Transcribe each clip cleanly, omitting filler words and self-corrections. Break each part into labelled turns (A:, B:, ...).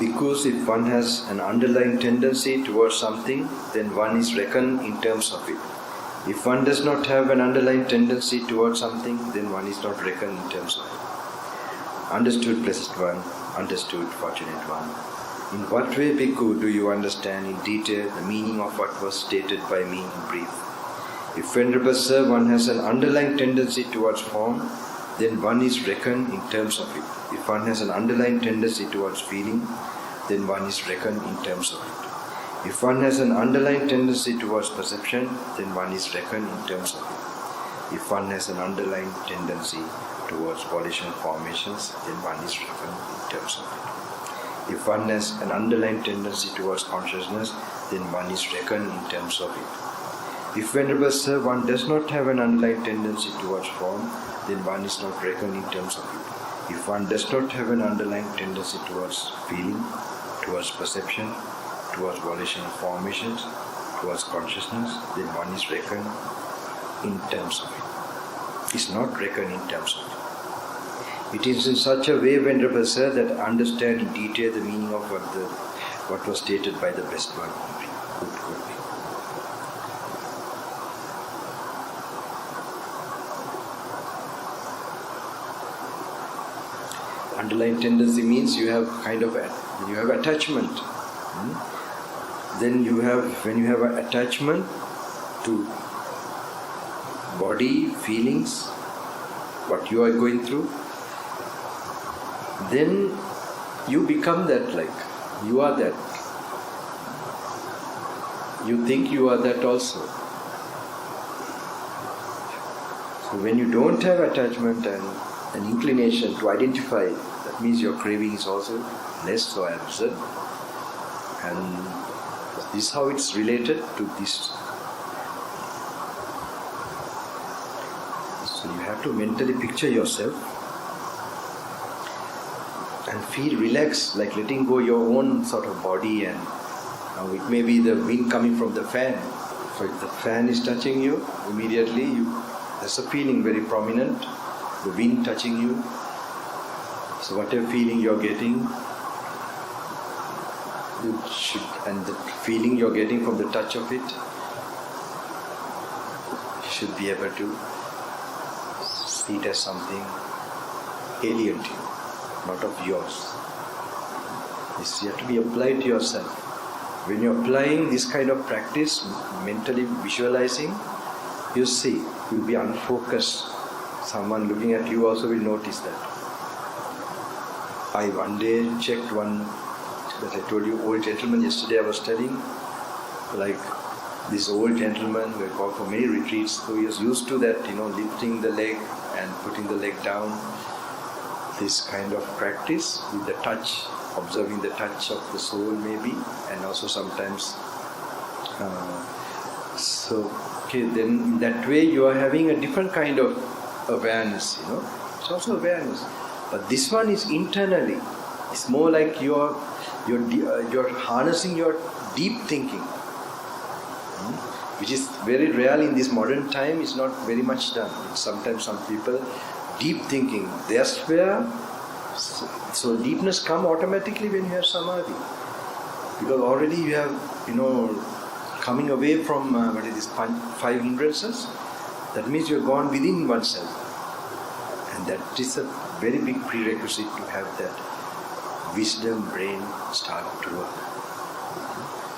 A: Because if one has an underlying tendency towards something, then one is reckoned in terms of it. If one does not have an underlying tendency towards something, then one is not reckoned in terms of it. Understood, Blessed One, understood, Fortunate One. In what way, Bhikkhu, do you understand in detail the meaning of what was stated by me in brief? If, Venerable Sir, one has an underlying tendency towards form, then one is reckoned in terms of it. If one has an underlying tendency towards feeling, then one is reckoned in terms of it. If one has an underlying tendency towards perception, then one is reckoned in terms of it. If one has an underlying tendency towards volitional formations, then one is reckoned in terms of it. If one has an underlying tendency towards consciousnness, then one is reckoned in terms of it. If, Venerable Sir, one does not have an underlying tendency towards form, then one is not reckoned in terms of it. If one does not have an underlying tendency towards feeling, towards perception, towards volitional formations, towards consciousness, then one is reckoned in terms of it. Is not reckoned in terms of it. It is in such a way, Venerable Sir, that I understand in detail the meaning of what was stated by the Blessed One. Good. Underlying tendency means you have attachment. Then when you have an attachment to body, feelings, what you are going through, then you become that, like you are that. You think you are that also. So when you don't have attachment and an inclination to identify, that means your craving is also less or absent. And this is how it's related to this. So you have to mentally picture yourself and feel relaxed, like letting go your own sort of body, and it may be the wind coming from the fan. So if the fan is touching you, immediately there's a feeling very prominent, the wind touching you. So whatever feeling you're getting, and the feeling you're getting from the touch of it, you should be able to see it as something alien to you, not of yours. This you have to be applied to yourself. When you're applying this kind of practice, mentally visualizing, you see, you'll be unfocused. Someone looking at you also will notice that. I one day checked one, as I told you, old gentleman yesterday I was telling, like this old gentleman who had gone for many retreats, so he was used to that, lifting the leg and putting the leg down. This then in that way you are having a different kind of awareness, It's also awareness. But this one is internally. It's more like you're harnessing your deep thinking, which is very rare in this modern time. It's not very much done. Sometimes some people, deep thinking, that's where, so deepness comes automatically when you have samadhi. Because already you have, coming away from, five hindrances, that means you're gone within oneself. And that is a very big prerequisite to have that wisdom brain start to work.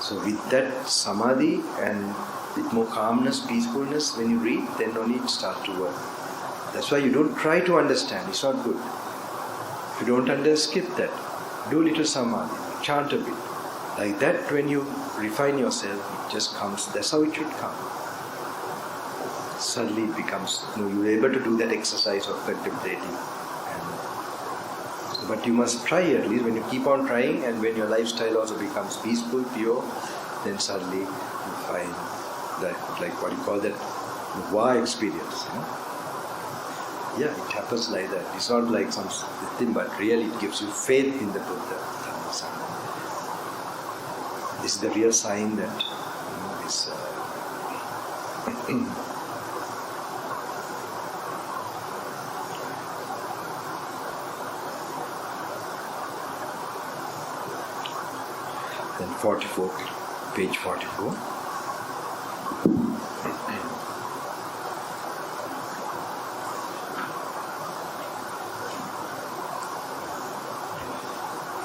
A: So with that samadhi and with more calmness, peacefulness, when you read, then only it starts to work. That's why you don't try to understand, it's not good. If you don't understand, skip that. Do little samadhi, chant a bit. Like that, when you refine yourself, it just comes, that's how it should come. Suddenly it becomes, you're able to do that exercise of contemplating. But you must try at least. When you keep on trying and when your lifestyle also becomes peaceful, pure, then suddenly you find that, like what you call that, wow experience. Yeah, it happens like that. It's not like some thing, but really it gives you faith in the Buddha, Dhamma, Sangha. This is the real sign that this. 44, page 44.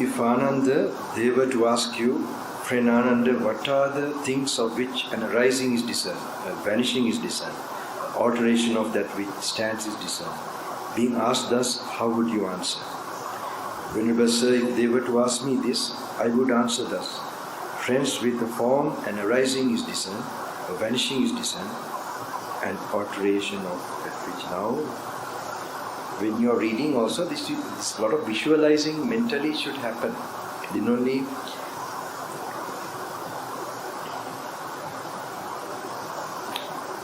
A: If Ananda, they were to ask you, friend Ananda, what are the things of which an arising is discerned, a vanishing is discerned, alteration of that which stands is discerned? Being asked thus, how would you answer? Venerable Sir, if they were to ask me this, I would answer thus. Friends, with the form, an arising is discerned, a vanishing is discerned, and alteration of that which now. When you are reading also, this lot of visualizing mentally should happen. Then only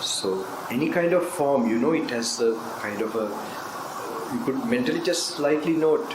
A: so any kind of form, it has a kind of a, you could mentally just slightly note